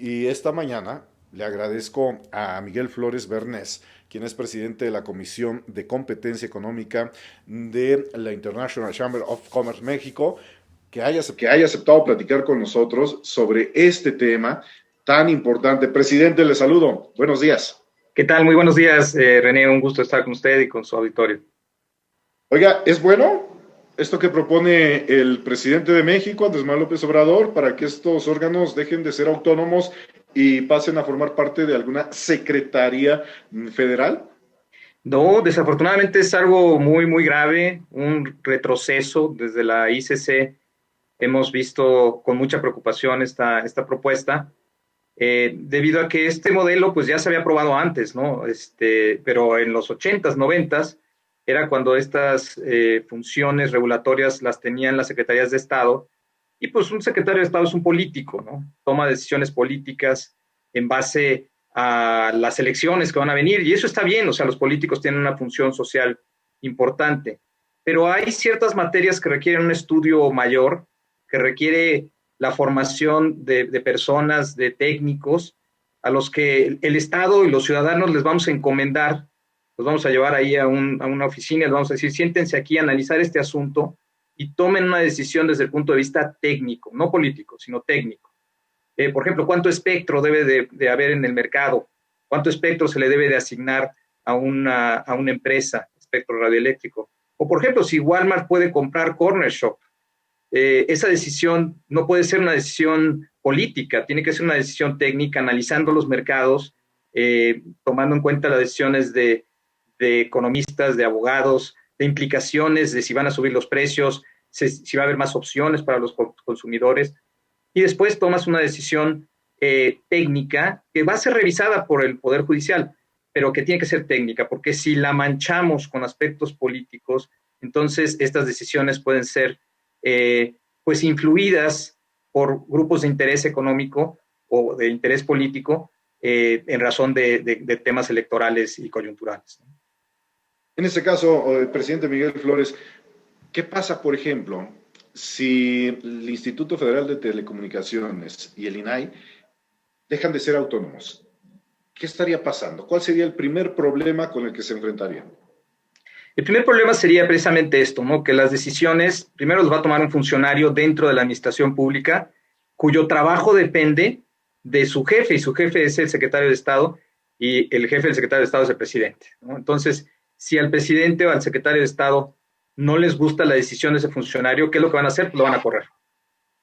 Y esta mañana le agradezco a Miguel Flores Bernés, quien es presidente de la Comisión de Competencia Económica de la International Chamber of Commerce México, que haya aceptado platicar con nosotros sobre este tema tan importante. Presidente, le saludo. Buenos días. ¿Qué tal? Muy buenos días, René. Un gusto estar con usted y con su auditorio. Oiga, ¿es bueno esto que propone el presidente de México, Andrés Manuel López Obrador, para que estos órganos dejen de ser autónomos y pasen a formar parte de alguna secretaría federal? No, desafortunadamente es algo muy, muy grave, un retroceso desde la ICC. Hemos visto con mucha preocupación esta propuesta, debido a que este modelo pues ya se había probado antes, ¿no? Pero en los 80s, 90s, era cuando estas funciones regulatorias las tenían las secretarías de Estado, y pues un secretario de Estado es un político, ¿no? Toma decisiones políticas en base a las elecciones que van a venir, y eso está bien, o sea, los políticos tienen una función social importante, pero hay ciertas materias que requieren un estudio mayor, que requiere la formación de personas, de técnicos, a los que el Estado y los ciudadanos les vamos a encomendar, los vamos a llevar ahí a una oficina, les vamos a decir, siéntense aquí a analizar este asunto y tomen una decisión desde el punto de vista técnico, no político, sino técnico. Por ejemplo, ¿cuánto espectro debe de haber en el mercado? ¿Cuánto espectro se le debe de asignar a una empresa, espectro radioeléctrico? O, por ejemplo, si Walmart puede comprar Corner Shop, esa decisión no puede ser una decisión política, tiene que ser una decisión técnica, analizando los mercados, tomando en cuenta las decisiones de economistas, de abogados, de implicaciones de si van a subir los precios, si va a haber más opciones para los consumidores, y después tomas una decisión técnica que va a ser revisada por el Poder Judicial, pero que tiene que ser técnica, porque si la manchamos con aspectos políticos, entonces estas decisiones pueden ser pues influidas por grupos de interés económico o de interés político, en razón de temas electorales y coyunturales. En este caso, presidente Miguel Flores, ¿qué pasa, por ejemplo, si el Instituto Federal de Telecomunicaciones y el INAI dejan de ser autónomos? ¿Qué estaría pasando? ¿Cuál sería el primer problema con el que se enfrentarían? El primer problema sería precisamente esto, ¿no? Que las decisiones, primero las va a tomar un funcionario dentro de la administración pública, cuyo trabajo depende de su jefe, y su jefe es el secretario de Estado, y el jefe del secretario de Estado es el presidente, ¿no? Entonces, si al presidente o al secretario de Estado no les gusta la decisión de ese funcionario, ¿qué es lo que van a hacer? Pues lo van a correr.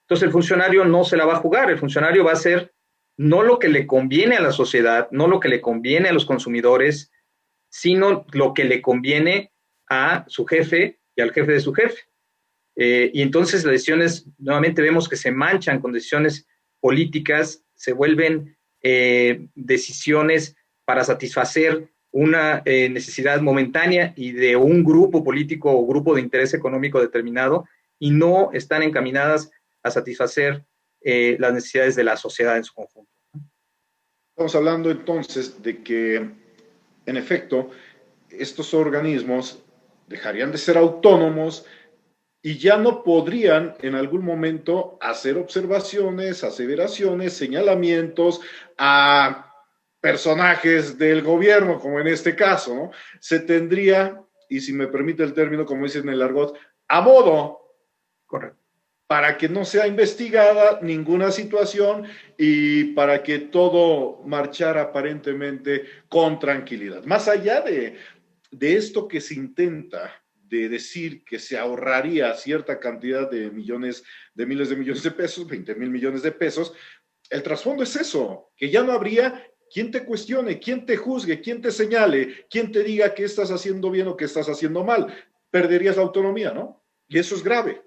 Entonces, el funcionario no se la va a jugar, el funcionario va a hacer no lo que le conviene a la sociedad, no lo que le conviene a los consumidores, sino lo que le conviene a su jefe y al jefe de su jefe. Y entonces las decisiones, nuevamente vemos que se manchan con decisiones políticas, se vuelven decisiones para satisfacer una necesidad momentánea y de un grupo político o grupo de interés económico determinado, y no están encaminadas a satisfacer las necesidades de la sociedad en su conjunto. Estamos hablando entonces de que, en efecto, estos organismos dejarían de ser autónomos y ya no podrían en algún momento hacer observaciones, aseveraciones, señalamientos a personajes del gobierno, como en este caso, ¿no? Se tendría, y si me permite el término, como dicen en el argot, a modo, Correcto. para que no sea investigada ninguna situación y para que todo marchara aparentemente con tranquilidad. Más allá de esto que se intenta de decir que se ahorraría cierta cantidad de millones, de miles de millones de pesos, 20,000 millones de pesos, el trasfondo es eso, que ya no habría quien te cuestione, quien te juzgue, quien te señale, quien te diga qué estás haciendo bien o qué estás haciendo mal. Perderías la autonomía, ¿no? Y eso es grave.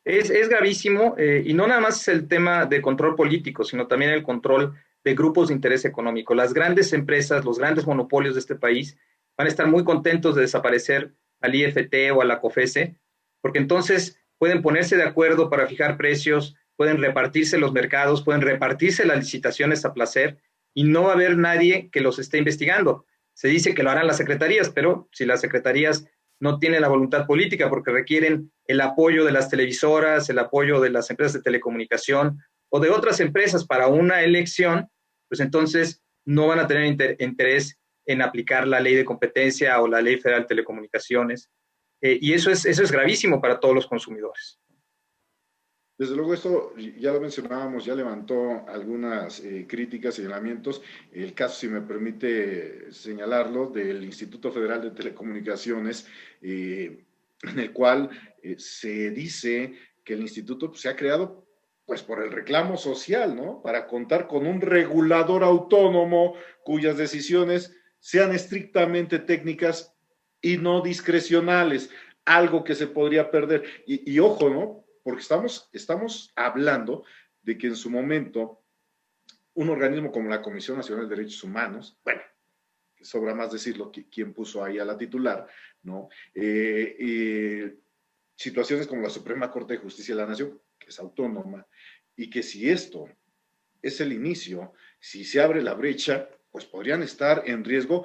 Es gravísimo, y no nada más es el tema de control político, sino también el control de grupos de interés económico. Las grandes empresas, los grandes monopolios de este país van a estar muy contentos de desaparecer al IFT o a la COFESE, porque entonces pueden ponerse de acuerdo para fijar precios, pueden repartirse los mercados, pueden repartirse las licitaciones a placer, y no va a haber nadie que los esté investigando. Se dice que lo harán las secretarías, pero si las secretarías no tienen la voluntad política porque requieren el apoyo de las televisoras, el apoyo de las empresas de telecomunicación o de otras empresas para una elección, pues entonces no van a tener interés en aplicar la ley de competencia o la ley federal de telecomunicaciones. Y eso es gravísimo para todos los consumidores. Desde luego, esto ya lo mencionábamos, ya levantó algunas críticas, señalamientos. El caso, si me permite señalarlo, del Instituto Federal de Telecomunicaciones, en el cual se dice que el instituto se ha creado pues por el reclamo social, ¿no? Para contar con un regulador autónomo cuyas decisiones sean estrictamente técnicas y no discrecionales, algo que se podría perder. Y ojo, ¿no? Porque estamos hablando de que en su momento un organismo como la Comisión Nacional de Derechos Humanos, bueno, sobra más decirlo, quién puso ahí a la titular, ¿no? Situaciones como la Suprema Corte de Justicia de la Nación, que es autónoma, y que si esto es el inicio, si se abre la brecha, pues podrían estar en riesgo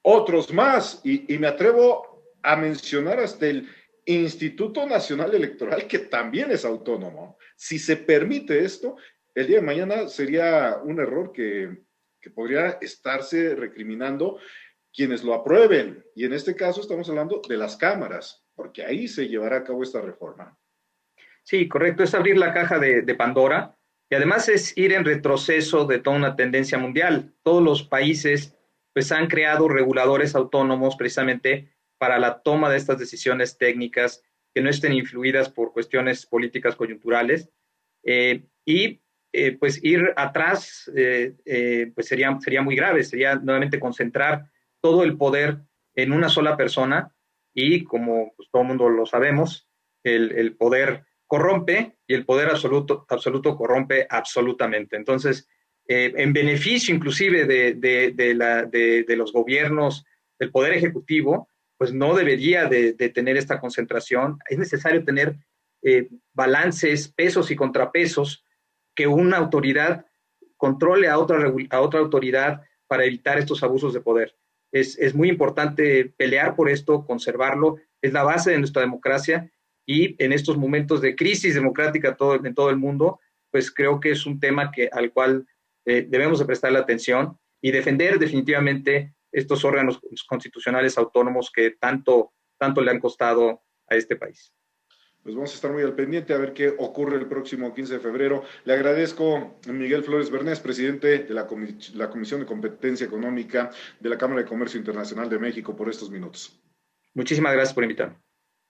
otros más, y me atrevo a mencionar hasta el Instituto Nacional Electoral, que también es autónomo. Si se permite esto, el día de mañana sería un error que podría estarse recriminando quienes lo aprueben. Y en este caso estamos hablando de las cámaras, porque ahí se llevará a cabo esta reforma. Sí, correcto, es abrir la caja de Pandora y además es ir en retroceso de toda una tendencia mundial. Todos los países pues han creado reguladores autónomos precisamente para la toma de estas decisiones técnicas que no estén influidas por cuestiones políticas coyunturales pues ir atrás pues sería muy grave, sería nuevamente concentrar todo el poder en una sola persona y como pues, todo el mundo lo sabemos, el poder corrompe y el poder absoluto corrompe absolutamente. Entonces, en beneficio inclusive de los gobiernos, del poder ejecutivo, pues no debería de tener esta concentración. Es necesario tener balances, pesos y contrapesos, que una autoridad controle a otra autoridad para evitar estos abusos de poder. Es muy importante pelear por esto, conservarlo, es la base de nuestra democracia y en estos momentos de crisis democrática en todo el mundo, pues creo que es un tema al cual debemos de prestarle atención y defender definitivamente estos órganos constitucionales autónomos que tanto le han costado a este país. Pues vamos a estar muy al pendiente a ver qué ocurre el próximo 15 de febrero. Le agradezco a Miguel Flores Bernés, presidente de la Comisión de Competencia Económica de la Cámara de Comercio Internacional de México, por estos minutos. Muchísimas gracias por invitarme.